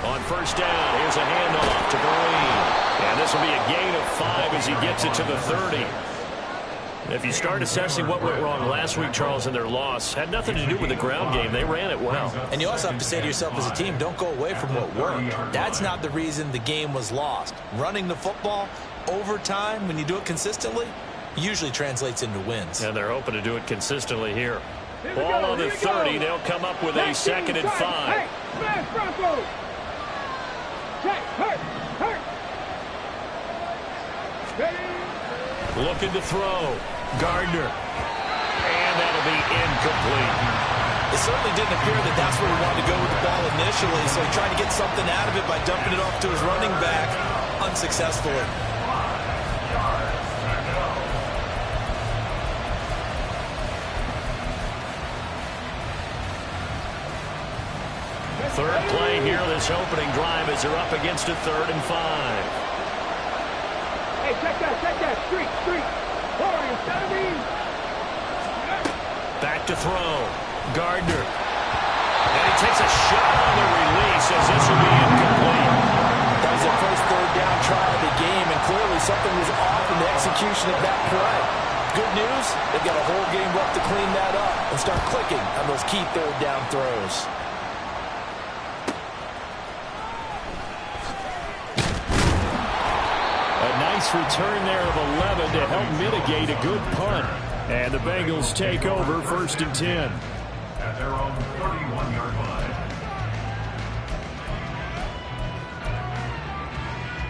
On first down, here's a handoff to Green. And this will be a gain of 5 as he gets it to the 30. If you start assessing what went wrong last week, Charles, in their loss, had nothing to do with the ground game. They ran it well. And you also have to say to yourself as a team, don't go away from what worked. That's not the reason the game was lost. Running the football over time, when you do it consistently, usually translates into wins. And they're hoping to do it consistently here. Ball on the 30. They'll come up with a 2nd and 5. Looking to throw. Gardner. And that'll be incomplete. It certainly didn't appear that that's where he wanted to go with the ball initially, so he tried to get something out of it by dumping it off to his running back unsuccessfully. Third play here, this opening drive as they're up against a 3rd and 5. Hey, check that, street. Warriors, 70. Back to throw. Gardner. And he takes a shot on the release as this will be incomplete. That was their first 3rd down try of the game, and clearly something was off in the execution of that play. Good news, they've got a whole game left to clean that up and start clicking on those key 3rd down throws. Return there of 11 to help mitigate a good punt. And the Bengals take over 1st and 10. At their own 31-yard line.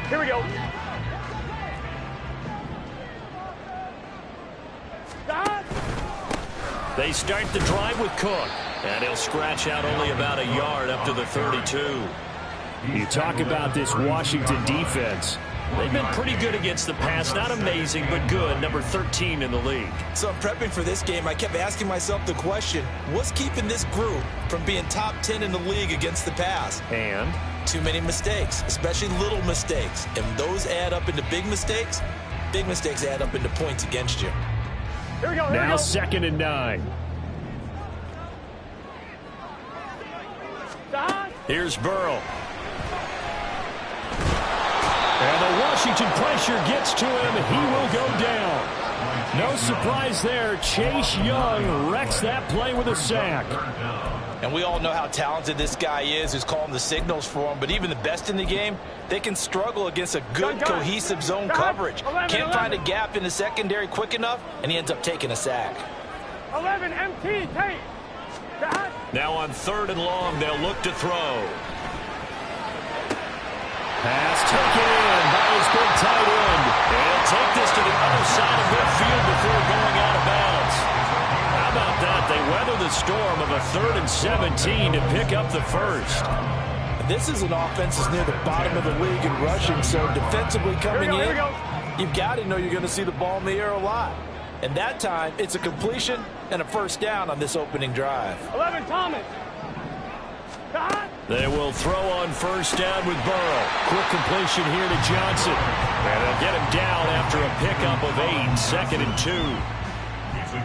Here we go. They start the drive with Cook. And he'll scratch out only about a yard up to the 32. You talk about this Washington defense. They've been pretty good against the pass. Not amazing, but good. Number 13 in the league. So I'm prepping for this game. I kept asking myself the question, what's keeping this group from being top 10 in the league against the pass? And? Too many mistakes, especially little mistakes. And those add up into big mistakes. Big mistakes add up into points against you. Here we go. Now 2nd and 9. Here's Burrow. And the Washington pressure gets to him. He will go down. No surprise there. Chase Young wrecks that play with a sack. And we all know how talented this guy is who's calling the signals for him. But even the best in the game, they can struggle against a good, cohesive zone coverage. Can't find a gap in the secondary quick enough, and he ends up taking a sack. 11 MT, take. Now on 3rd and long, they'll look to throw. Pass taken in by his big tight end. And he'll take this to the other side of midfield before going out of bounds. How about that? They weather the storm of a 3rd and 17 to pick up the first. This is an offense that's near the bottom of the league in rushing, so defensively coming in, you've got to know you're going to see the ball in the air a lot. And that time, it's a completion and a 1st down on this opening drive. 11, Thomas. They will throw on 1st down with Burrow. Quick completion here to Johnson. And they'll get him down after a pickup of 8. 2nd and 2.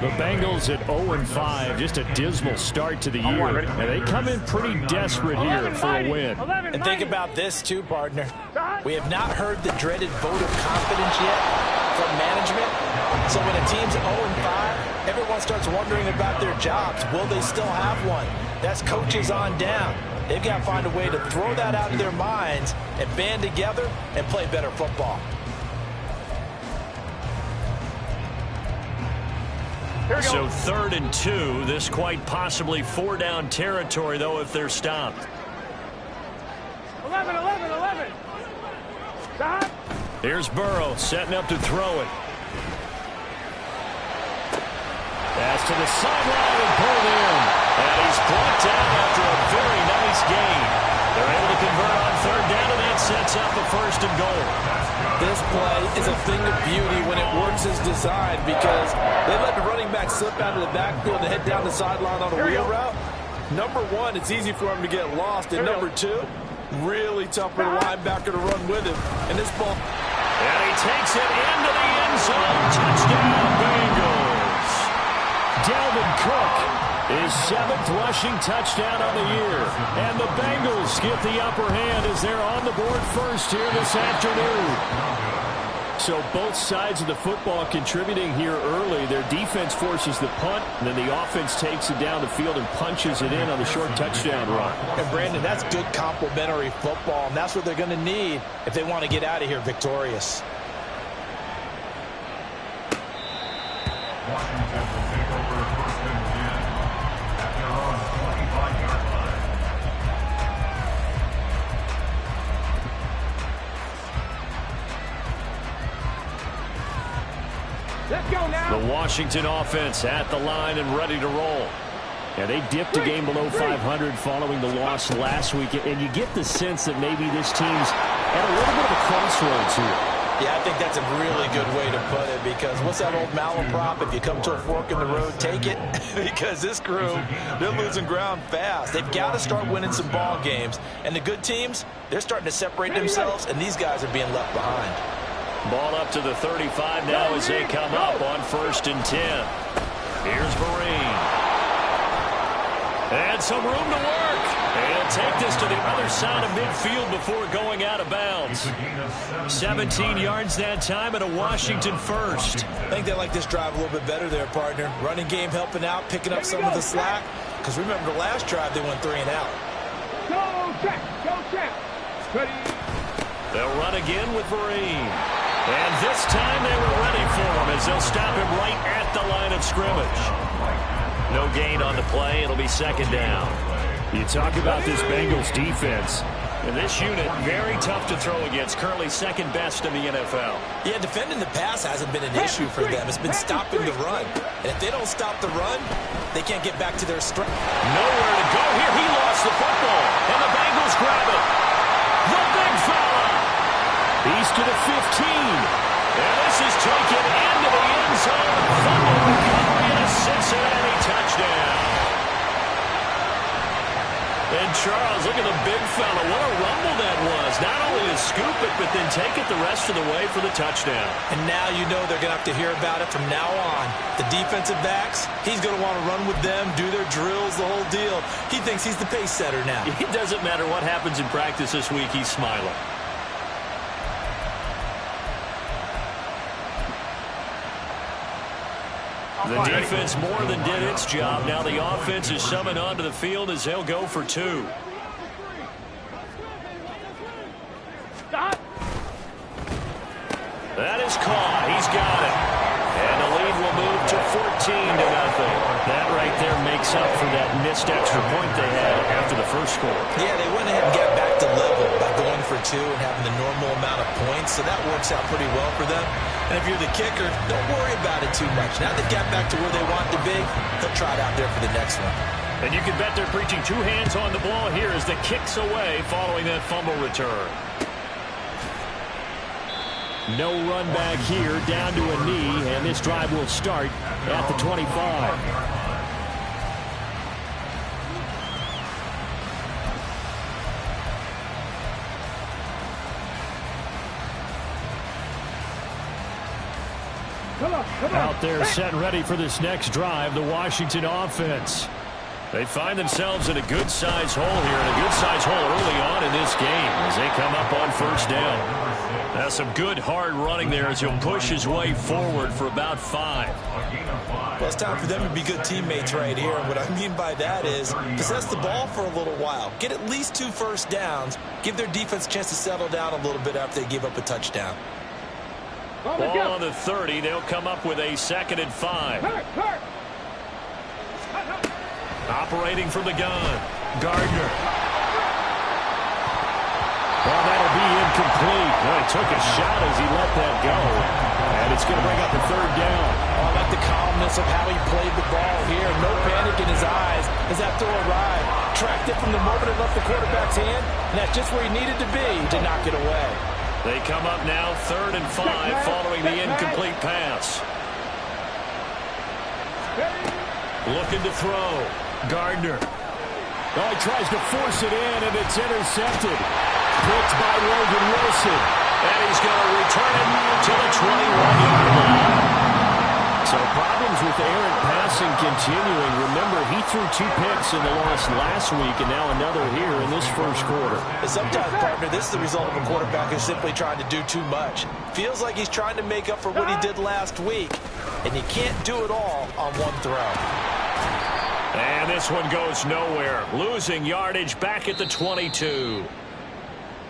The Bengals at 0-5. Just a dismal start to the year. And they come in pretty desperate here for a win. And think about this too, partner. We have not heard the dreaded vote of confidence yet from management. So when a team's 0-5, everyone starts wondering about their jobs. Will they still have one? That's coaches on down. They've got to find a way to throw that out of their minds and band together and play better football. So 3rd and 2. This quite possibly 4-down territory, though, if they're stopped. 11. Stop. Here's Burrow setting up to throw it. Pass to the sideline and pulled in. And he's brought down after a very nice gain. They're able to convert on 3rd down, and that sets up a 1st and goal. This play is a thing of beauty when it works as designed because they let the running back slip out of the backfield and head down the sideline on a wheel route. Number 1, it's easy for him to get lost. And number 2, really tough for the linebacker to run with him. And this ball. And he takes it into the end zone. Touchdown, Bengals. Dalvin Cook His 7th rushing touchdown on the year. And the Bengals get the upper hand as they're on the board first here this afternoon. So both sides of the football contributing here early. Their defense forces the punt, and then the offense takes it down the field and punches it in on the short touchdown run. And Brandon, that's good complementary football, and that's what they're going to need if they want to get out of here victorious. Washington will take over 1st and 10 at their own 25-yard line. Let's go now. The Washington offense at the line and ready to roll. And they dipped a game below 500 following the loss last week. And you get the sense that maybe this team's at a little bit of a crossroads here. Yeah, I think that's a really good way to put it, because what's that old malaprop? If you come to a fork in the road, take it. Because this crew, they're losing ground fast. They've got to start winning some ball games. And the good teams, they're starting to separate themselves, and these guys are being left behind. Ball up to the 35 now as they come up on 1st and 10. Here's Marine. And some room to work. And he'll take this to the other side of midfield before going out of bounds. 17 yards that time and a Washington first. I think they like this drive a little bit better there, partner. Running game helping out, picking up some of the slack. Because remember, the last drive they went 3 and out. Go, check. Go, check. Ready. They'll run again with Marine. And this time they were ready for him as they'll stop him right at the line of scrimmage. No gain on the play. It'll be 2nd down. You talk about this Bengals defense. And this unit, very tough to throw against. Currently 2nd best in the NFL. Yeah, defending the pass hasn't been an issue for them. It's been stopping the run. And if they don't stop the run, they can't get back to their strength. Nowhere to go here. He lost the football. And the Bengals grab it. The big fella. He's to the 15. And this is taken into the end zone. Fumble recovery and a Cincinnati touchdown. And Charles, look at the big fella. What a rumble that was. Not only to scoop it, but then take it the rest of the way for the touchdown. And now you know they're going to have to hear about it from now on. The defensive backs, he's going to want to run with them, do their drills, the whole deal. He thinks he's the pace setter now. It doesn't matter what happens in practice this week. He's smiling. The defense more than did its job. Now the offense is summoned onto the field as they'll go for 2. That is caught. He's got it. And the lead will move to 14-0. That right there makes up for that missed extra point they had after the first score. Yeah, they went ahead and got back to level by going for 2 and having the normal amount of points, so that works out pretty well for them. And if you're the kicker, don't worry about it too much. Now they've got back to where they want to be, they'll try it out there for the next one. And you can bet they're preaching 2 hands on the ball here as the kick's away following that fumble return. No run back here, down to a knee, and this drive will start at the 25. Out there set and ready for this next drive, the Washington offense. They find themselves in a good-sized hole here, and a good-sized hole early on in this game as they come up on 1st down. That's some good, hard running there as he'll push his way forward for about 5. Well, it's time for them to be good teammates right here. And what I mean by that is possess the ball for a little while. Get at least 2 first downs. Give their defense a chance to settle down a little bit after they give up a touchdown. Ball on the 30. They'll come up with a 2nd and 5. Operating from the gun. Gardner. Well, that'll be incomplete. Well, he took a shot as he let that go. And it's going to bring up the 3rd down. Oh, I like the calmness of how he played the ball here. No panic in his eyes as that throw arrived. Tracked it from the moment it left the quarterback's hand. And that's just where he needed to be to knock it away. They come up now 3rd and 5 following the incomplete pass. Looking to throw. Gardner. Oh, he tries to force it in, and it's intercepted. Picked by Logan Wilson. And he's going to return it to the 21-yard line. So problems with errant passing continuing. Remember, he threw 2 picks in the loss last week, and now another here in this first quarter. And sometimes, partner, this is the result of a quarterback who's simply trying to do too much. Feels like he's trying to make up for what he did last week, and you can't do it all on one throw. And this one goes nowhere. Losing yardage back at the 22.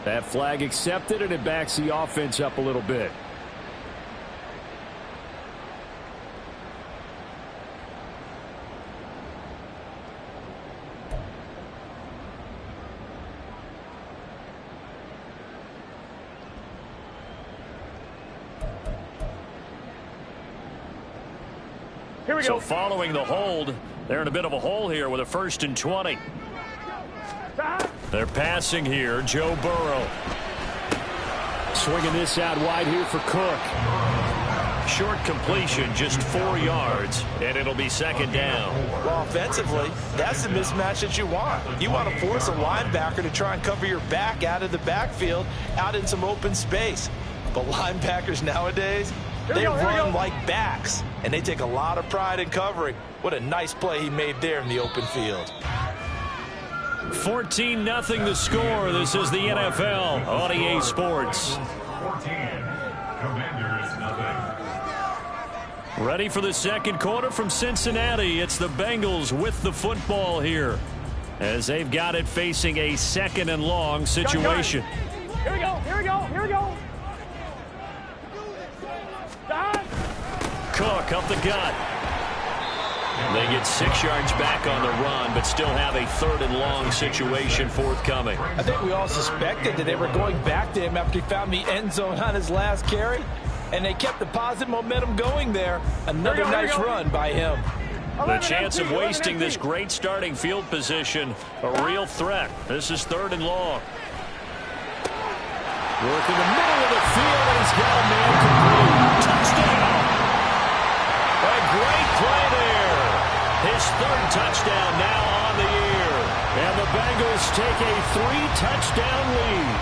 That flag accepted, and it backs the offense up a little bit. So following the hold, they're in a bit of a hole here with a 1st and 20. They're passing here. Joe Burrow. Swinging this out wide here for Cook. Short completion, just 4 yards, and it'll be 2nd down. Well, offensively, that's the mismatch that you want. You want to force a linebacker to try and cover your back out of the backfield, out in some open space. But linebackers nowadays, they run like backs, and they take a lot of pride in covering. What a nice play he made there in the open field. 14-0 the score. This is the NFL on EA Sports. 14. Commanders, nothing. Ready for the second quarter from Cincinnati. It's the Bengals with the football here, as they've got it facing a 2nd and long situation. Here we go, here we go, here we go. Cook up the gut. They get 6 yards back on the run, but still have a 3rd and long situation forthcoming. I think we all suspected that they were going back to him after he found the end zone on his last carry, and they kept the positive momentum going there. Another nice run by him. The chance of wasting this great starting field position, a real threat. This is 3rd and long. Work in the middle of the field, and he's got a man complete. Touchdown! A great play there. His 3rd touchdown now on the year. And the Bengals take a 3-touchdown lead.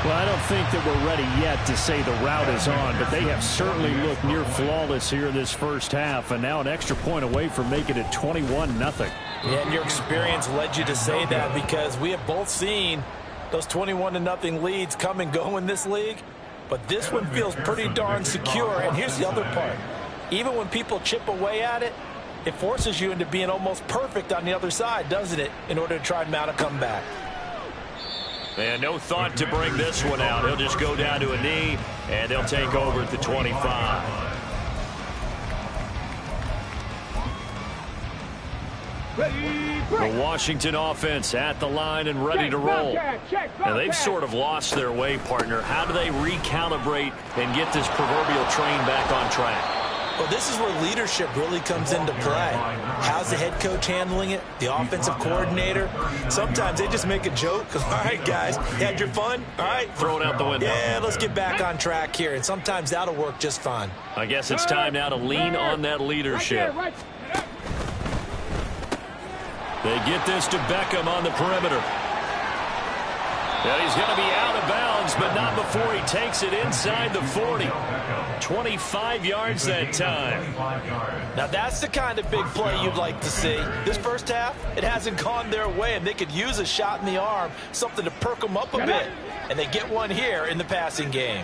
Well, I don't think that we're ready yet to say the route is on, but they have certainly looked near flawless here in this first half, and now an extra point away from making it 21-0. Yeah, and your experience led you to say that, because we have both seen those 21-0 leads come and go in this league, but this one feels pretty darn secure. And here's the other part. Even when people chip away at it, it forces you into being almost perfect on the other side, doesn't it, in order to try and mount a comeback. And no thought to bring this one out. He'll just go down to a knee, and they'll take over at the 25. The Washington offense at the line and ready to roll. And they've sort of lost their way, partner. How do they recalibrate and get this proverbial train back on track? Well, this is where leadership really comes into play. How's the head coach handling it? The offensive coordinator? Sometimes they just make a joke. All right, guys, had your fun? All right. Throw it out the window. Yeah, let's get back on track here. And sometimes that'll work just fine. I guess it's time now to lean on that leadership. They get this to Beckham on the perimeter. And he's going to be out of bounds, but not before he takes it inside the 40. 25 yards that time. Now that's the kind of big play you'd like to see. This first half, it hasn't gone their way, and they could use a shot in the arm, something to perk them up a bit. And they get one here in the passing game.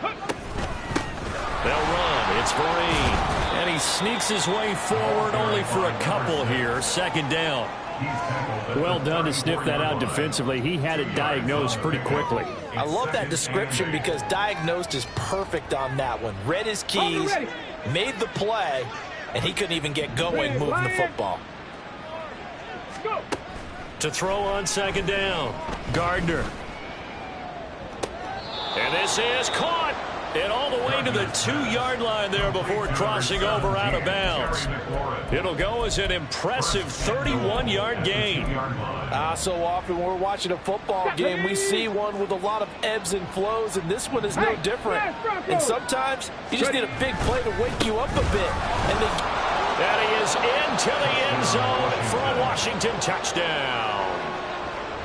They'll run. It's Vereen. And he sneaks his way forward only for a couple here. 2nd down. Well done to sniff that out defensively. He had it diagnosed pretty quickly. I love that description, because diagnosed is perfect on that one. Read his keys, made the play, and he couldn't even get going moving the football. To throw on 2nd down, Gardner. And this is caught. And all the way to the 2-yard line there before crossing over out of bounds. It'll go as an impressive 31-yard gain. So often when we're watching a football game, we see one with a lot of ebbs and flows, and this one is no different. And sometimes you just need a big play to wake you up a bit. And he is into the end zone for a Washington touchdown.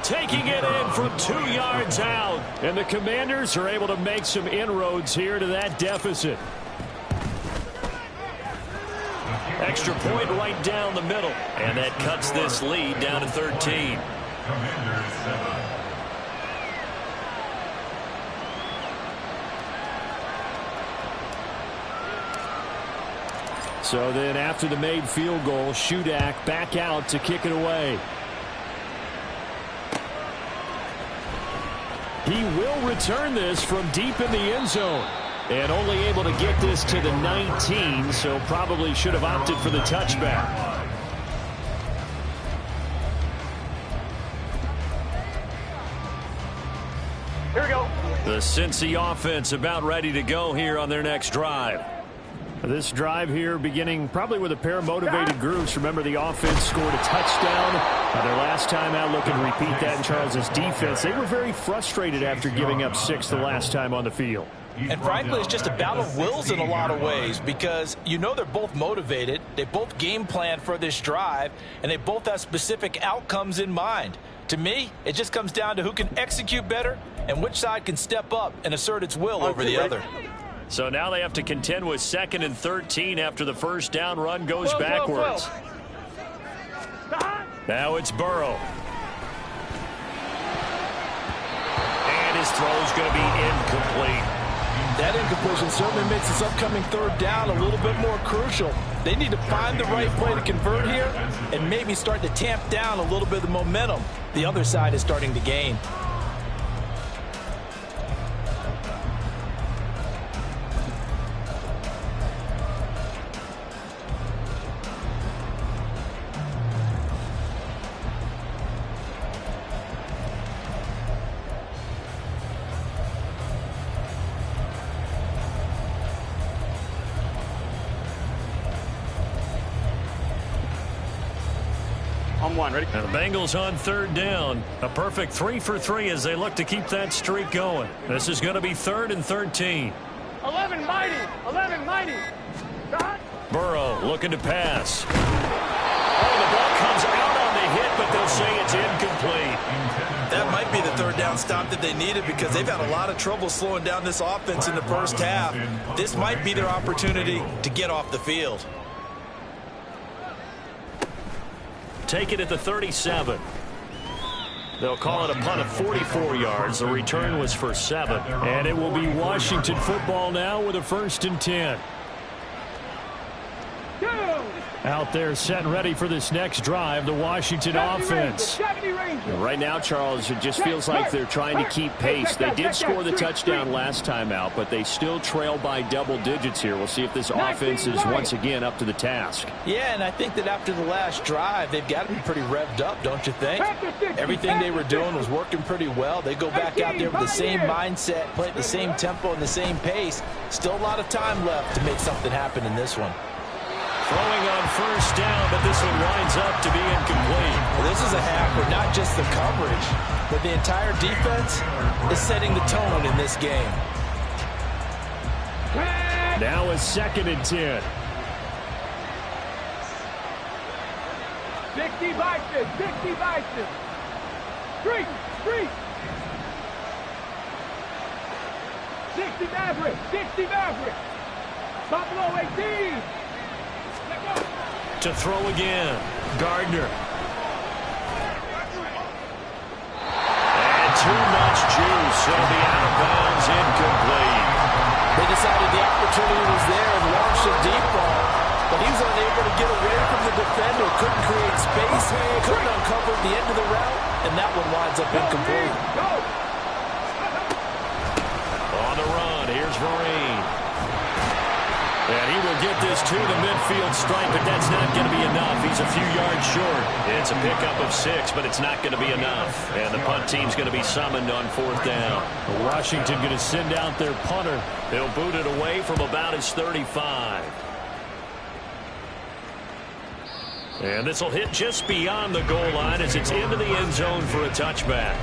taking it in from 2 yards out. And the Commanders are able to make some inroads here to that deficit. Extra point right down the middle. And that cuts this lead down to 13. Commanders 7. So then after the made field goal, Shudak back out to kick it away. He will return this from deep in the end zone. And only able to get this to the 19, so probably should have opted for the touchback. Here we go. The Cincy offense about ready to go here on their next drive. This drive here beginning probably with a pair of motivated groups. Remember, the offense scored a touchdown. Their last time out, looking to repeat that in Charles's defense. They were very frustrated after giving up 6 the last time on the field. And frankly, it's just a battle of wills in a lot of ways because you know they're both motivated. They both game plan for this drive, and they both have specific outcomes in mind. To me, it just comes down to who can execute better and which side can step up and assert its will over the other. So now they have to contend with 2nd and 13 after the first down run goes backwards. Now it's Burrow. And his throw's going to be incomplete. That incompletion certainly makes this upcoming 3rd down a little bit more crucial. They need to find the right play to convert here and maybe start to tamp down a little bit of the momentum the other side is starting to gain. Ready? And the Bengals on 3rd down. A perfect 3 for 3 as they look to keep that streak going. This is going to be 3rd and 13. 11 mighty. 11 mighty. Burrow looking to pass. Oh, the ball comes out on the hit, but they'll say it's incomplete. That might be the 3rd down stop that they needed because they've had a lot of trouble slowing down this offense in the first half. This might be their opportunity to get off the field. Take it at the 37. They'll call it a punt of 44 yards. The return was for 7. And it will be Washington football now with a 1st and 10. Out there set and ready for this next drive, the Washington offense. Right now, Charles, it just feels like they're trying to keep pace. They did score the touchdown last time out, but they still trail by double digits here. We'll see if this offense is once again up to the task. Yeah, and I think that after the last drive, they've got to be pretty revved up, don't you think? Everything they were doing was working pretty well. They go back out there with the same mindset, play at the same tempo and the same pace. Still a lot of time left to make something happen in this one. Throwing on 1st down, but this one winds up to be incomplete. Well, this is a half where not just the coverage, but the entire defense is setting the tone in this game. Now a 2nd and 10. 60 Bison. 60 Bison. Street. 60 Maverick. 60 Maverick. Buffalo 18. To throw again, Gardner. And too much juice. It'll be out of bounds, incomplete. They decided the opportunity was there and launched a deep ball, but he was unable to get away from the defender, couldn't create space, couldn't uncover the end of the route, and that one winds up incomplete. On the run, here's Vereen. And he will get this to the midfield stripe, but that's not going to be enough. He's a few yards short. It's a pickup of 6, but it's not going to be enough. And the punt team's going to be summoned on 4th down. Washington going to send out their punter. They'll boot it away from about his 35. And this will hit just beyond the goal line as it's into the end zone for a touchback.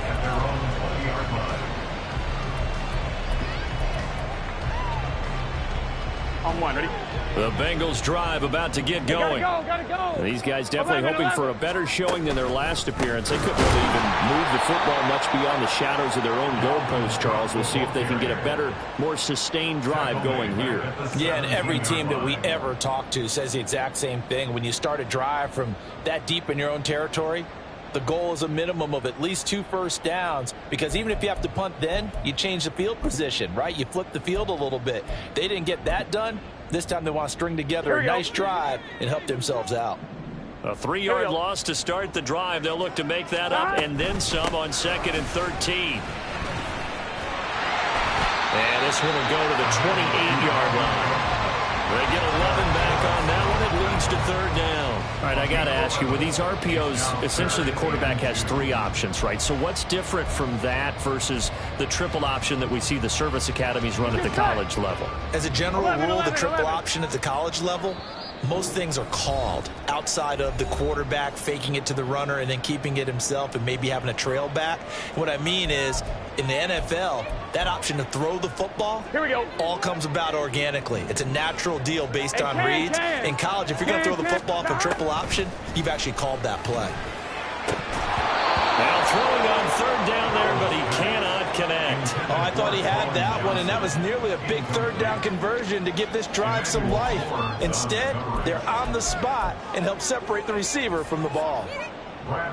On 1, ready? The Bengals drive about to get going. Gotta go. These guys definitely hoping for a better showing than their last appearance. They couldn't really even move the football much beyond the shadows of their own goalpost, Charles. We'll see if they can get a better, more sustained drive going here. Yeah, and every team that we ever talk to says the exact same thing. When you start a drive from that deep in your own territory, the goal is a minimum of at least 2 first downs, because even if you have to punt then, you change the field position, right? You flip the field a little bit. They didn't get that done. This time they want to string together a nice drive and help themselves out. A 3-yard loss to start the drive. They'll look to make that up and then some on 2nd and 13. And this one will go to the 28-yard line. They get 11 back on that one. It leads to 3rd down. All right, I got to ask you, with these RPOs, essentially the quarterback has 3 options, right? So what's different from that versus the triple option that we see the service academies run at the college level? As a general rule, the triple option at the college level, most things are called outside of the quarterback faking it to the runner and then keeping it himself and maybe having a trail back. What I mean is, in the NFL, that option to throw the football all comes about organically. It's a natural deal based on reads. In college, if you're going to throw the football for triple option, you've actually called that play. Now throwing on 3rd down there, but he cannot connect. Oh, I thought he had that one, and that was nearly a big 3rd down conversion to give this drive some life. Instead, they're on the spot and help separate the receiver from the ball.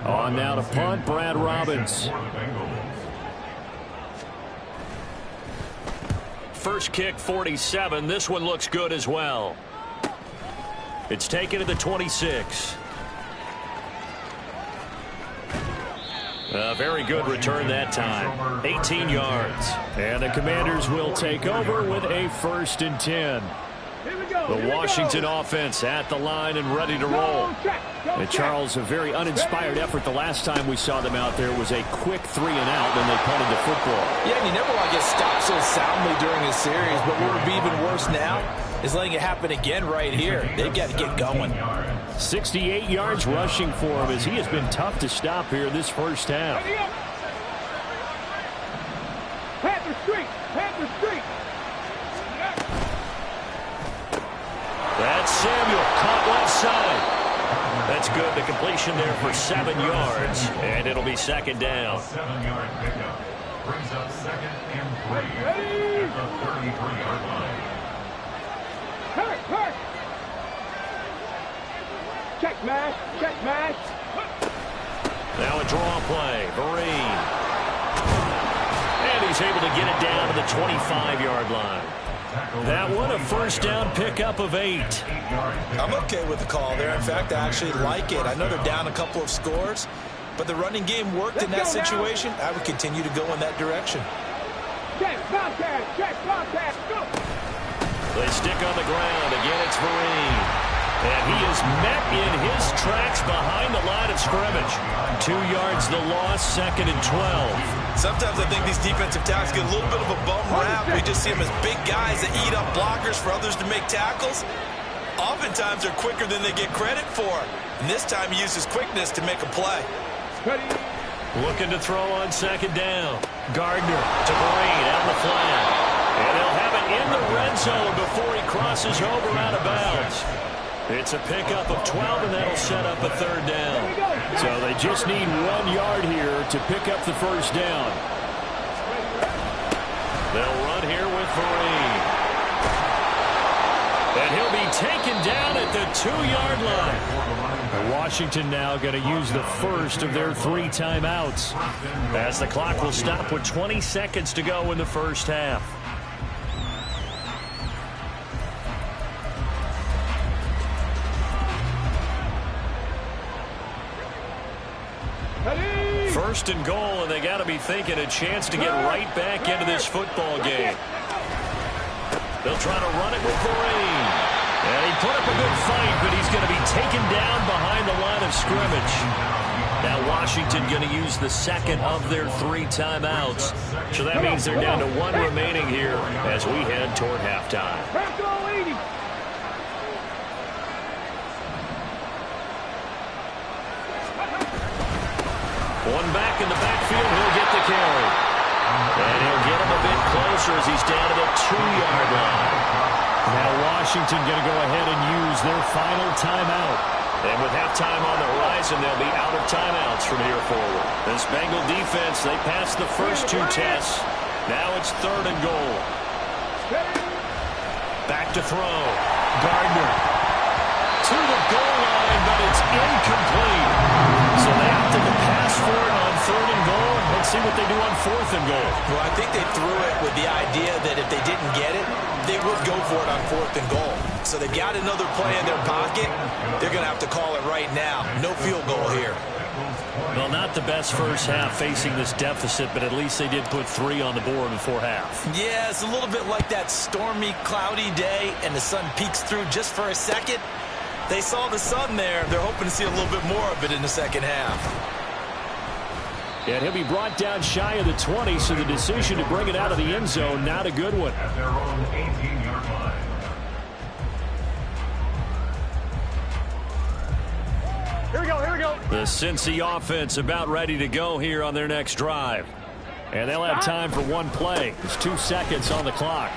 On now to punt, Brad Robbins. First kick, 47. This one looks good as well. It's taken to the 26. A very good return that time. 18 yards. And the Commanders will take over with a 1st and 10. The Washington offense at the line and ready to roll. And Charles, a very uninspired effort. The last time we saw them out there was a quick 3 and out when they punted the football. Yeah, and you never want to get stopped so soundly during a series, but what would be even worse now is letting it happen again right here. They've got to get going. 68 yards rushing for him, as he has been tough to stop here this first half. Panther Street. That's Samuel, caught left side. That's good. The completion there for 7 yards, and it'll be 2nd down. 7-yard pickup brings up 2nd and 3 at the 33-yard line. Hurt. Check mash. Now a draw play. Vereen. And he's able to get it down to the 25-yard line. That one, a 1st down pickup of 8. I'm okay with the call there. In fact, I actually like it. I know they're down a couple of scores, but the running game worked in that situation. I would continue to go in that direction. Check, Bobcat, go! They stick on the ground. Again, it's Vereen. And he is met in his tracks behind the line of scrimmage. 2 yards the loss, 2nd and 12. Sometimes I think these defensive tackles get a little bit of a bum rap. We just see them as big guys that eat up blockers for others to make tackles. Oftentimes they're quicker than they get credit for. And this time he uses quickness to make a play. Looking to throw on 2nd down. Gardner to Vereen out the flat. And they'll have it in the red zone before he crosses over out of bounds. It's a pickup of 12, and that'll set up a 3rd down. So they just need 1 yard here to pick up the 1st down. They'll run here with Vereen. And he'll be taken down at the 2-yard line. Washington now going to use the first of their 3 timeouts, as the clock will stop with 20 seconds to go in the first half. First and goal, and they got to be thinking a chance to get right back into this football game. They'll try to run it with Vereen. And he put up a good fight, but he's going to be taken down behind the line of scrimmage. Now Washington going to use the 2nd of their 3 timeouts. So that means they're down to 1 remaining here as we head toward halftime. One back in the backfield, he'll get the carry. And he'll get him a bit closer as he's down to the 2-yard line. Now Washington going to go ahead and use their final timeout. And with halftime on the horizon, they'll be out of timeouts from here forward. This Bengal defense, they passed the first two tests. Now it's 3rd and goal. Back to throw. Gardner to the goal line, but it's incomplete. So they opted to pass for it on 3rd and goal. Let's see what they do on 4th and goal. Well, I think they threw it with the idea that if they didn't get it, they would go for it on 4th and goal. So they've got another play in their pocket. They're going to have to call it right now. No field goal here. Well, not the best first half facing this deficit, but at least they did put 3 on the board before half. Yeah, it's a little bit like that stormy, cloudy day, and the sun peeks through just for a second. They saw the sun there. They're hoping to see a little bit more of it in the second half. And he'll be brought down shy of the 20, so the decision to bring it out of the end zone, not a good one. At their own 18-yard line. Here we go, here we go. The Cincy offense about ready to go here on their next drive. And they'll have time for one play. There's 2 seconds on the clock.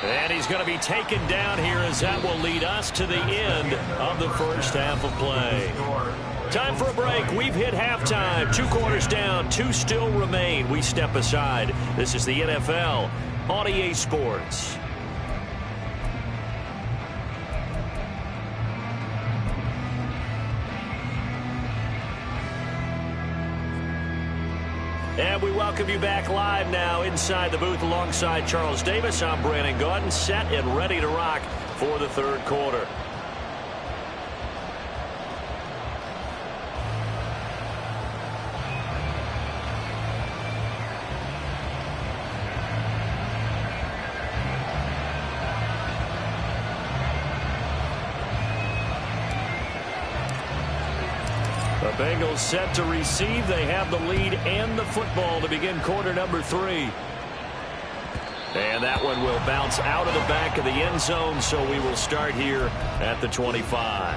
And he's going to be taken down here as that will lead us to the end of the first half of play. Time for a break. We've hit halftime. 2 quarters down. 2 still remain. We step aside. This is the NFL on EA Sports. And we welcome you back live now inside the booth alongside Charles Davis. I'm Brandon Gaudin, set and ready to rock for the 3rd quarter. The Bengals set to receive. They have the lead and the football to begin quarter number 3. And that one will bounce out of the back of the end zone, so we will start here at the 25.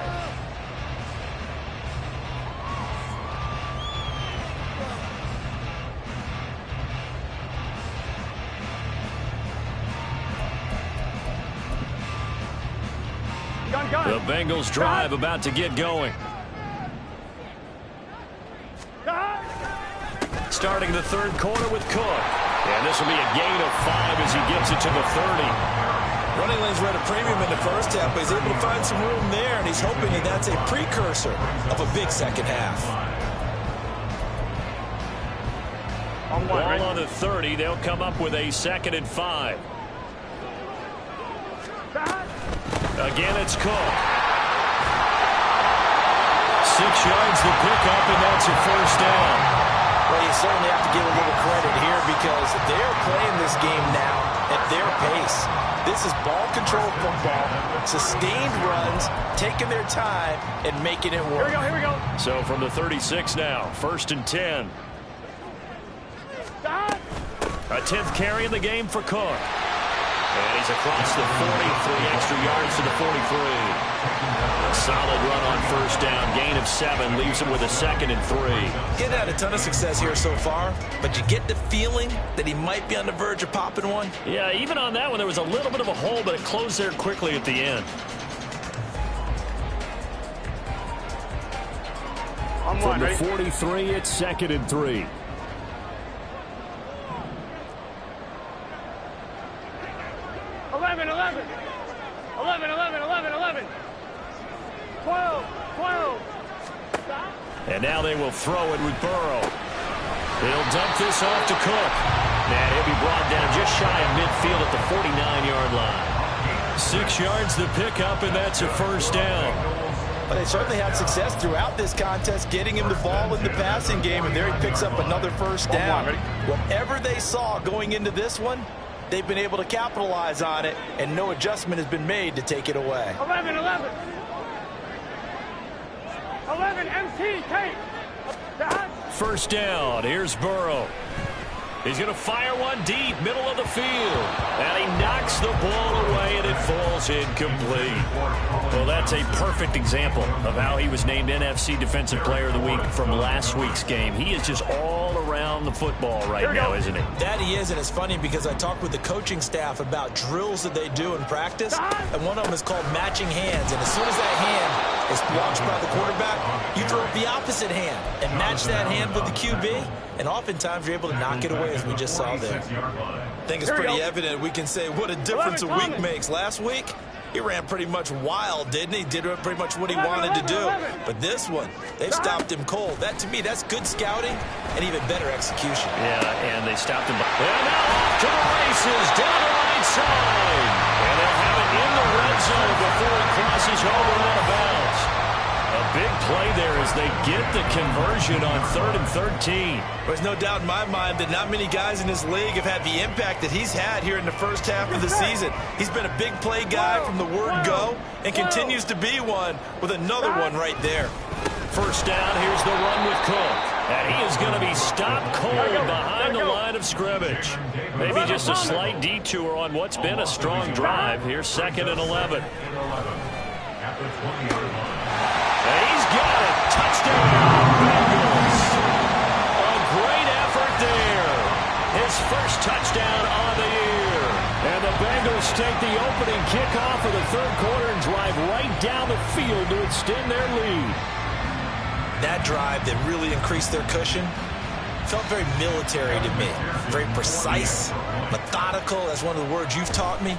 The Bengals drive about to get going. Starting the 3rd quarter with Cook. And this will be a gain of 5 as he gets it to the 30. Running lanes were at a premium in the first half, but he's able to find some room there, and he's hoping that that's a precursor of a big second half. Ball on the 30. They'll come up with a 2nd and 5. Again, it's Cook. 6 yards the pickup, and that's a first down. Well, you certainly have to give a little credit here because they're playing this game now at their pace. This is ball control football, sustained runs, taking their time, and making it work. Here we go. So from the 36 now, 1st and 10. A 10th carry in the game for Cook. And he's across the 40, 3 extra yards to the 43. A solid run on first down. Gain of 7 leaves him with a 2nd and 3. Getting had a ton of success here so far, but you get the feeling that he might be on the verge of popping one. Yeah, even on that one, there was a little bit of a hole, but it closed there quickly at the end. From the 43, it's 2nd and 3. And now they will throw it with Burrow. They'll dump this off to Cook. And he'll be brought down just shy of midfield at the 49-yard line. 6 yards the pickup, and that's a first down. But they certainly had success throughout this contest, getting him the ball in the passing game, and there he picks up another first down. Whatever they saw going into this one, they've been able to capitalize on it, and no adjustment has been made to take it away. 11, MT, take. First down. Here's Burrow. He's going to fire one deep, middle of the field. And he knocks the ball away, and it falls incomplete. Well, that's a perfect example of how he was named NFC Defensive Player of the Week from last week's game. He is just all around the football right now, isn't he? That he is, and it's funny because I talked with the coaching staff about drills that they do in practice, and one of them is called matching hands. And as soon as that hand is watched by the quarterback, you throw up the opposite hand and match that hand with the QB, and oftentimes you're able to knock it away, as we just saw there. I think it's pretty evident we can say what a difference a week makes. Last week, he ran pretty much wild, didn't he? Did pretty much what he wanted to do. But this one, they've stopped him cold. That, to me, that's good scouting and even better execution. Yeah, and they stopped him. And now off to the races, down the right side. And they'll have it in the red zone before he crosses over out of bounds. A big play there as they get the conversion on 3rd and 13. There's no doubt in my mind that not many guys in this league have had the impact that he's had here in the first half of the season. He's been a big play guy from the word go and continues to be one with another one right there. First down, here's the run with Cook. And he is going to be stopped cold behind the line of scrimmage. Maybe just a slight detour on what's been a strong drive. Here's 2nd and 11. And he's got it. Touchdown, Bengals. A great effort there. His first touchdown on the year. And the Bengals take the opening kickoff of the 3rd quarter and drive right down the field to extend their lead. That drive that really increased their cushion felt very military to me. Very precise, methodical. That's one of the words you've taught me.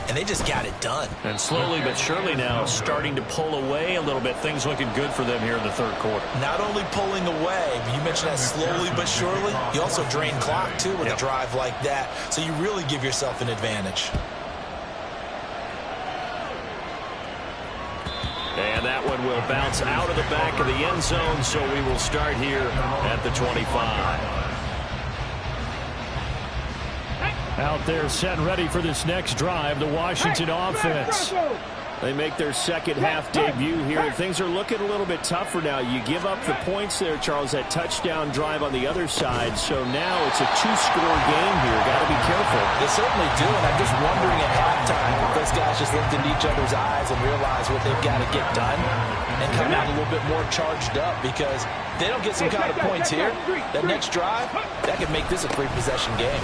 And they just got it done. And slowly but surely now starting to pull away a little bit. Things looking good for them here in the 3rd quarter. Not only pulling away, you mentioned that slowly but surely. You also drain clock, too, with a drive like that. So you really give yourself an advantage. And that one will bounce out of the back of the end zone, so we will start here at the 25. Out there set and ready for this next drive, the Washington offense. They make their second half debut here, and things are looking a little bit tougher now. You give up the points there, Charles, that touchdown drive on the other side. So now it's a 2-score game here. Got to be careful. They certainly do, and I'm just wondering at halftime if those guys just looked into each other's eyes and realized what they've got to get done and come out a little bit more charged up, because they don't get some kind of points here. That next drive, that could make this a 3-possession game.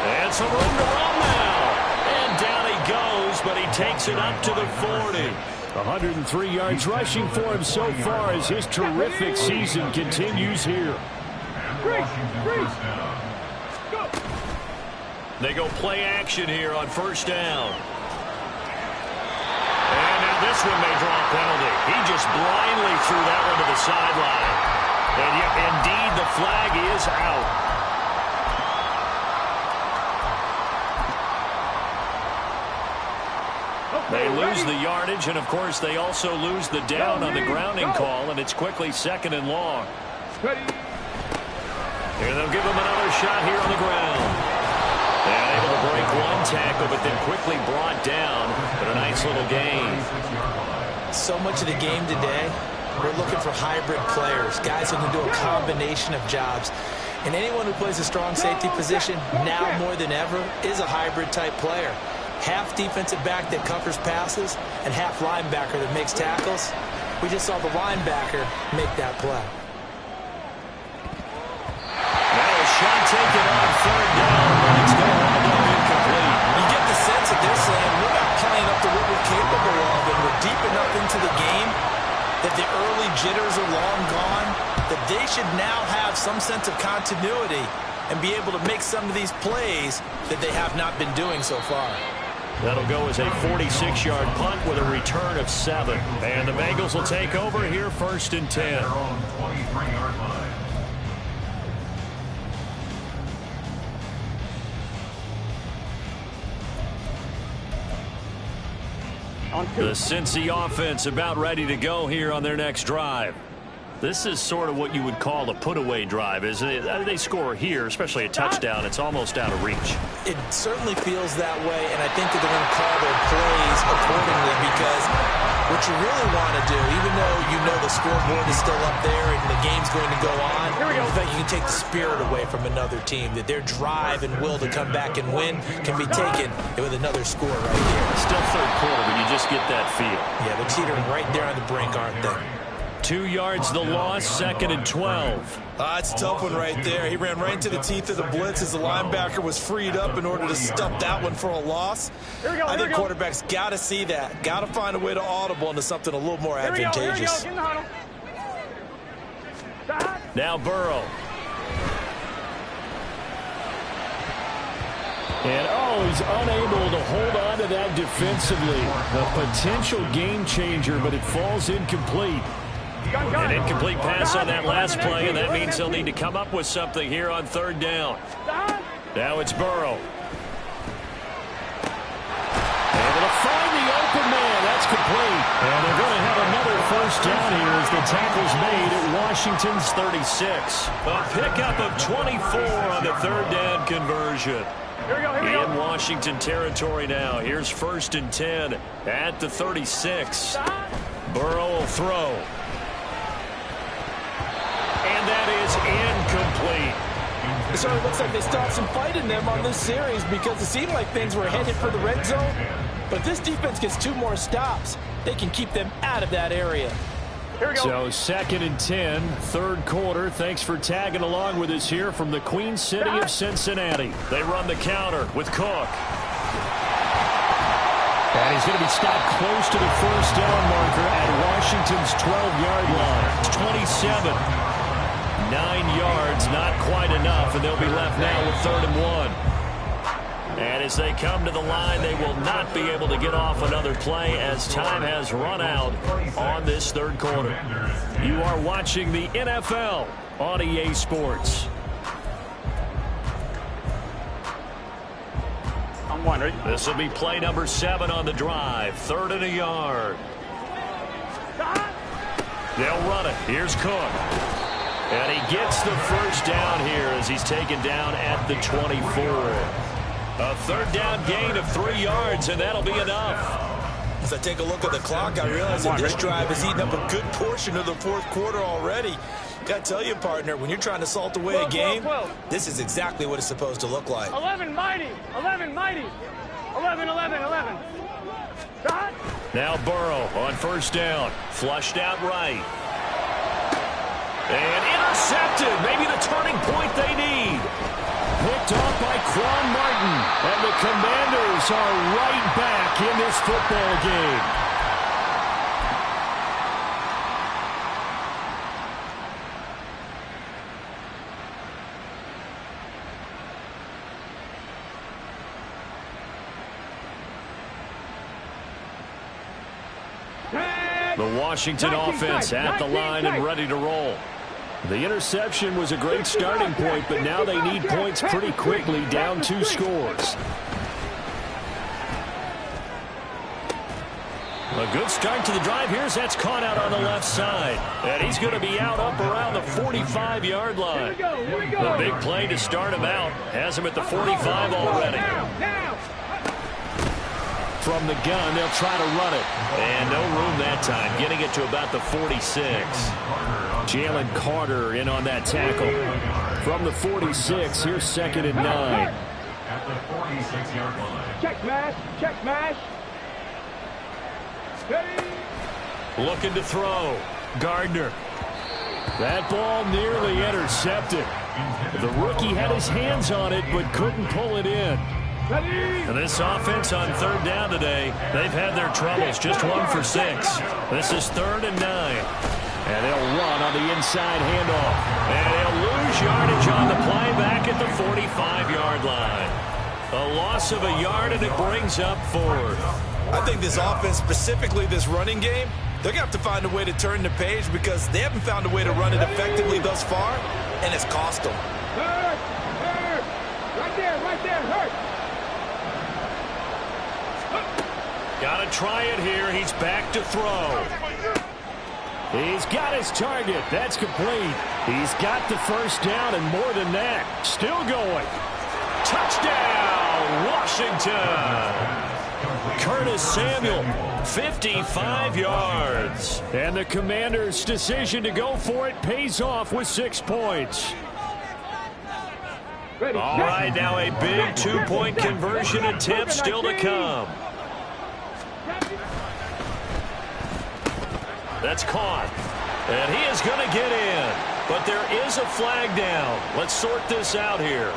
And some room to run now. And down he goes, but he takes it up to the 40. 103 yards rushing for him so far as his terrific season continues here. They go play action here on 1st down. And now this one may draw a penalty. He just blindly threw that one to the sideline. And yet, indeed, the flag is out. They lose the yardage, and, of course, they also lose the down on the grounding call, and it's quickly 2nd and long. And they'll give him another shot here on the ground. And able to break one tackle, but then quickly brought down. But a nice little gain. So much of the game today, we're looking for hybrid players, guys who can do a combination of jobs. And anyone who plays a strong safety position, now more than ever, is a hybrid-type player. Half defensive back that covers passes and half linebacker that makes tackles. We just saw the linebacker make that play. Now a shot taken on 3rd down, but it's going to go incomplete. You get the sense that they're saying we're not playing up to what we're capable of, and we're deep enough into the game that the early jitters are long gone, that they should now have some sense of continuity and be able to make some of these plays that they have not been doing so far. That'll go as a 46-yard punt with a return of 7. And the Bengals will take over here 1st and 10. The Cincy offense about ready to go here on their next drive. This is sort of what you would call a put-away drive, isn't it? They score here, especially a touchdown. It's almost out of reach. It certainly feels that way, and I think that they're going to call their plays accordingly, because What you really want to do, even though you know the scoreboard is still up there and the game's going to go on, is that you can take the spirit away from another team, that their drive and will to come back and win can be taken with another score right here. Still third quarter, but you just get that feel. Yeah, they're teetering right there on the brink, aren't they? 2 yards the loss, 2nd and 12. It's a tough one right there. He ran right into the teeth of the blitz as the linebacker was freed up in order to stuff that one for a loss. I think quarterbacks got to see that. Got to find a way to audible into something a little more advantageous. Now Burrow. And, he's unable to hold on to that defensively. A potential game changer, but it falls incomplete. An incomplete pass on that last play, and that means they'll need to come up with something here on 3rd down. Now it's Burrow. Able to find the open man. That's complete. And they're going to have another 1st down here as the tackle's made at Washington's 36. A pickup of 24 on the 3rd down conversion. In Washington territory now. Here's 1st and 10 at the 36. Burrow will throw. And that is incomplete. It certainly looks like they stopped some fight in them on this series because it seemed like things were headed for the red zone. But if this defense gets 2 more stops, they can keep them out of that area. Here we go. So 2nd and 10, 3rd quarter. Thanks for tagging along with us here from the Queen City of Cincinnati. They run the counter with Cook. And he's going to be stopped close to the 1st down marker at Washington's 12-yard line. It's 27. 9 yards, not quite enough, and they'll be left now with 3rd and 1. And as they come to the line, they will not be able to get off another play as time has run out on this 3rd quarter. You are watching the NFL on EA Sports. I'm wondering. This will be play number 7 on the drive. 3rd and a yard. They'll run it. Here's Cook. And he gets the 1st down here as he's taken down at the 24. A 3rd down gain of 3 yards, and that'll be enough. As I take a look at the clock, I realize that this drive has eaten up a good portion of the 4th quarter already. Got to tell you, partner, when you're trying to salt away a game, this is exactly what it's supposed to look like. 11 mighty. 11 mighty. 11, 11, 11. Now Burrow on 1st down. Flushed out right. And intercepted. Maybe the turning point they need. Picked off by Quan Martin. And the Commanders are right back in this football game. The Washington offense at the line and ready to roll. The interception was a great starting point, but now they need points pretty quickly, down 2 scores. A good start to the drive. Here's that's caught out on the left side. And he's going to be out up around the 45-yard line. The big play to start him out has him at the 45 already. From the gun, they'll try to run it. And no room that time, getting it to about the 46. Jalen Carter in on that tackle. From the 46, here's 2nd and 9. At the 46-yard line. Check mash. Check mash. Looking to throw. Gardner. That ball nearly intercepted. The rookie had his hands on it, but couldn't pull it in. And this offense on 3rd down today, they've had their troubles. Just 1 for 6. This is 3rd and 9. And they'll run on the inside handoff. And they'll lose yardage on the play back at the 45-yard line. A loss of a yard, and it brings up 4th. I think this offense, specifically this running game, they're going to have to find a way to turn the page because they haven't found a way to run it effectively thus far, and it's cost them. Hurt. Right there, hurt. Got to try it here. He's back to throw. He's got his target. That's complete. He's got the 1st down and more than that. Still going. Touchdown, Washington. Curtis Samuel, 55 yards. And the Commanders' decision to go for it pays off with 6 points. All right, now a big two-point conversion attempt still to come. That's caught. And he is going to get in. But there is a flag down. Let's sort this out here.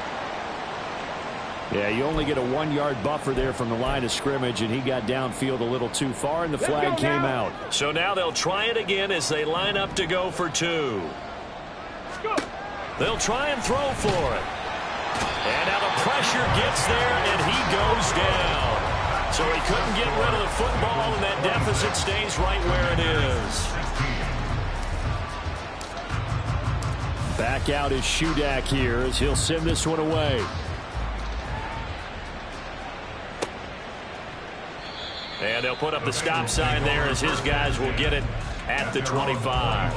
Yeah, you only get a 1-yard buffer there from the line of scrimmage, and he got downfield a little too far, and the flag came out. So now they'll try it again as they line up to go for 2. They'll try and throw for it. And now the pressure gets there, and he goes down. So he couldn't get rid of the football, and that deficit stays right where it is. Back out is Shudak here as he'll send this one away. And they'll put up the stop sign there as his guys will get it at the 25.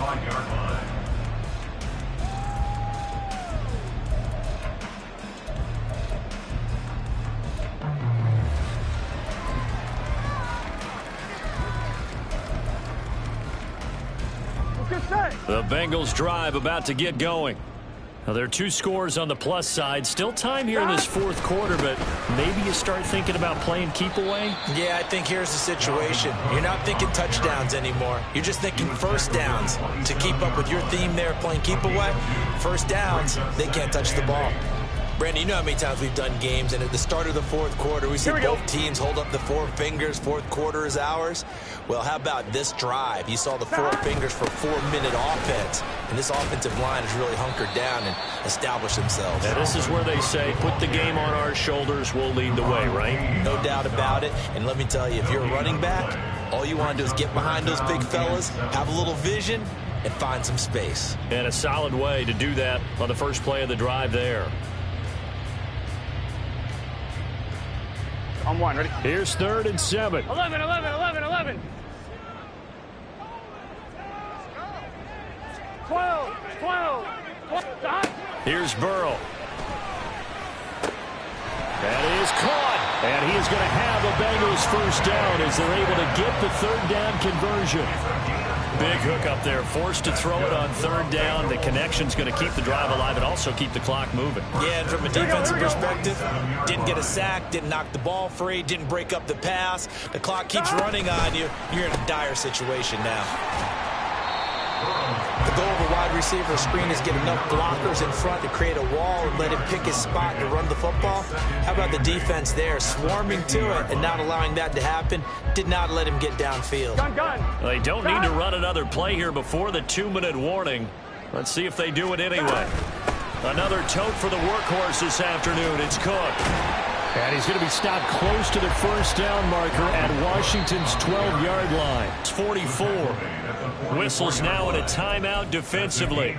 The Bengals drive about to get going. Now, there are 2 scores on the plus side. Still time here in this 4th quarter, but maybe you start thinking about playing keep away? Yeah, I think here's the situation. You're not thinking touchdowns anymore. You're just thinking first downs. To keep up with your theme there, playing keep away, first downs, they can't touch the ball. Brandon, you know how many times we've done games, and at the start of the 4th quarter, we see both teams hold up the 4 fingers, 4th quarter is ours. Well, how about this drive? You saw the 4 fingers for 4-minute offense, and this offensive line has really hunkered down and established themselves. And this is where they say, put the game on our shoulders, we'll lead the way, right? No doubt about it, and let me tell you, if you're a running back, all you want to do is get behind those big fellas, have a little vision, and find some space. And a solid way to do that on the first play of the drive there. On 1, ready? Here's 3rd and 7. 11, 11, 11, 11. 12, 12, 12. Here's Burrow. That is caught. And he is going to have a Bengals first down as they're able to get the 3rd down conversion. Big hook up there, forced to throw it on 3rd down. The connection's going to keep the drive alive and also keep the clock moving. Yeah, and from a defensive perspective, didn't get a sack, didn't knock the ball free, didn't break up the pass. The clock keeps running on you. You're in a dire situation now. The goal of a wide receiver screen is get enough blockers in front to create a wall and let him pick his spot to run the football. How about the defense there, swarming to it and not allowing that to happen? Did not let him get downfield. They don't need to run another play here before the 2-minute warning. Let's see if they do it anyway. Another tote for the workhorse this afternoon. It's Cook. And he's going to be stopped close to the first down marker at Washington's 12-yard line. It's 44. Whistles now in a timeout defensively.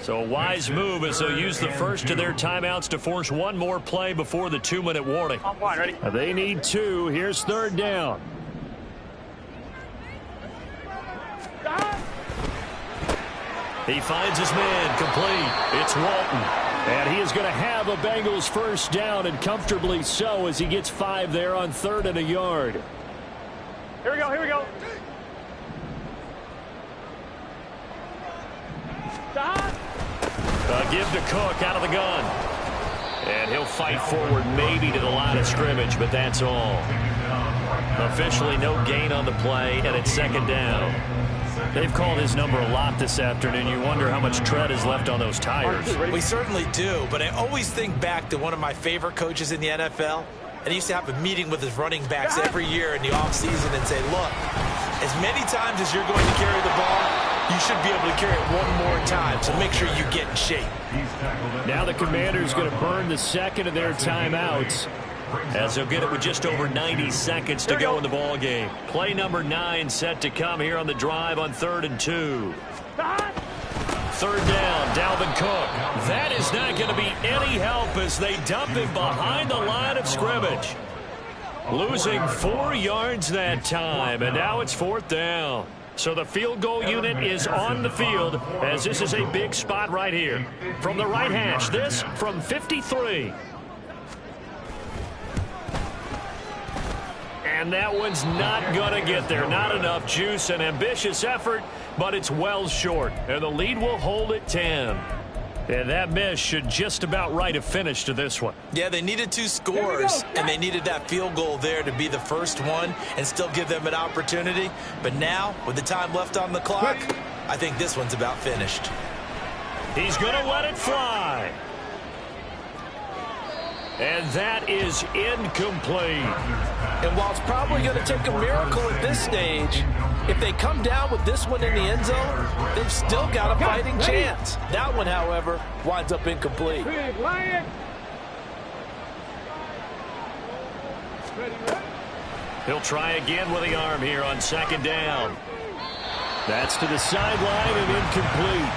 So a wise move as they'll use the first of their timeouts to force one more play before the 2-minute warning. On 1, ready? They need 2. Here's 3rd down. He finds his man complete. It's Walton. And he is going to have a Bengals first down, and comfortably so, as he gets 5 there on 3rd and a yard. Here we go, here we go. Give to Cook out of the gun. And he'll fight forward maybe to the line of scrimmage, but that's all. Officially no gain on the play, and it's 2nd down. They've called his number a lot this afternoon. You wonder how much tread is left on those tires. We certainly do, but I always think back to one of my favorite coaches in the NFL. And he used to have a meeting with his running backs every year in the offseason and say, look, as many times as you're going to carry the ball, you should be able to carry it one more time, so make sure you get in shape. Now the Commanders going to burn the 2nd of their timeouts, as they'll get it with just over 90 seconds to go in the ball game. Play number 9 set to come here on the drive on 3rd and 2. 3rd down, Dalvin Cook. That is not going to be any help as they dump him behind the line of scrimmage. Losing 4 yards that time, and now it's 4th down. So the field goal unit is on the field, as this is a big spot right here. From the right hash, this from 53. And that one's not going to get there. Not enough juice. An ambitious effort, but it's well short. And the lead will hold at 10. And that miss should just about write a finish to this one. Yeah, they needed 2 scores, and they needed that field goal there to be the first one and still give them an opportunity. But now, with the time left on the clock, I think this one's about finished. He's going to let it fly. And that is incomplete. And while it's probably going to take a miracle at this stage, if they come down with this one in the end zone, they've still got a fighting chance. That one, however, winds up incomplete. He'll try again with the arm here on second down. That's to the sideline and incomplete.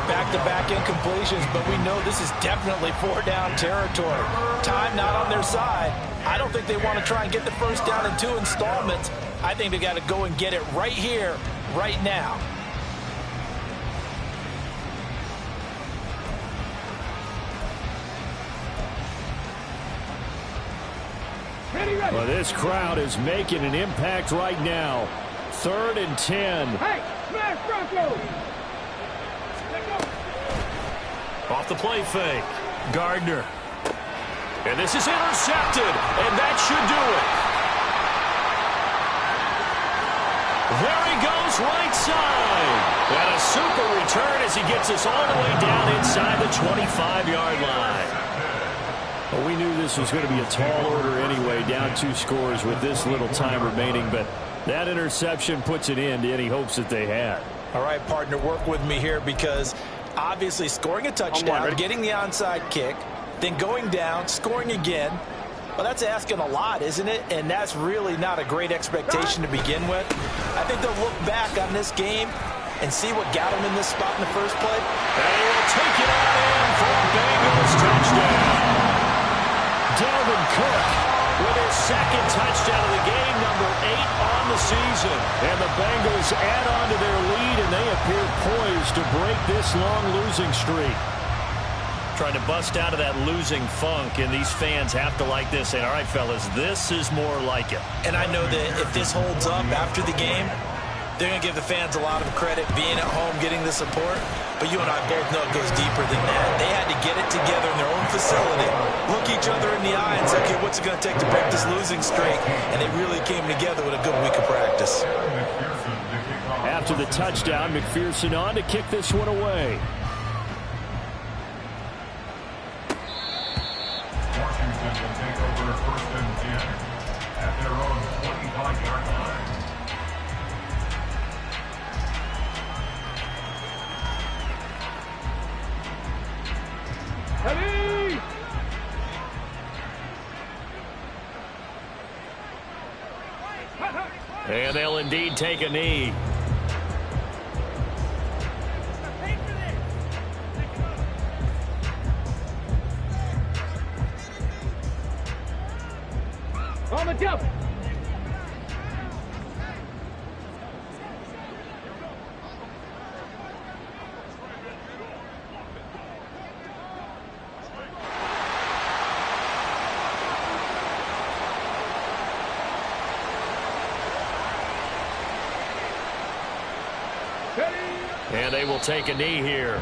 Back-to-back incompletions, but we know this is definitely 4-down territory. Time not on their side. I don't think they want to try and get the first down in 2 installments. I think they got to go and get it right here, right now. Well, this crowd is making an impact right now. 3rd and 10. Hey, smash Bronco! Off the play fake. Gardner. And this is intercepted, and that should do it. There he goes, right side. And a super return as he gets us all the way down inside the 25-yard line. Well, we knew this was going to be a tall order anyway, down 2 scores with this little time remaining, but that interception puts an end to any hopes that they had. All right, partner, work with me here because obviously scoring a touchdown, getting the onside kick, then going down, scoring again. Well, that's asking a lot, isn't it? And that's really not a great expectation to begin with. I think they'll look back on this game and see what got them in this spot in the first place. And he will take it on in for a Bengals touchdown. Dalvin Cook with his 2nd touchdown of the game, number 8 on the season. And the Bengals add on to their lead, and they appear poised to break this long losing streak. Trying to bust out of that losing funk, and these fans have to like this. And all right, fellas, this is more like it. And I know that if this holds up after the game, they're going to give the fans a lot of credit being at home, getting the support. But you and I both know it goes deeper than that. They had to get it together in their own facility, look each other in the eye and say, okay, what's it going to take to break this losing streak? And they really came together with a good week of practice. After the touchdown, McPherson on to kick this one away. Washington will take over 1st and 10 at their own 25-yard line. Ready! And they'll indeed take a knee. On the jump! And they will take a knee here.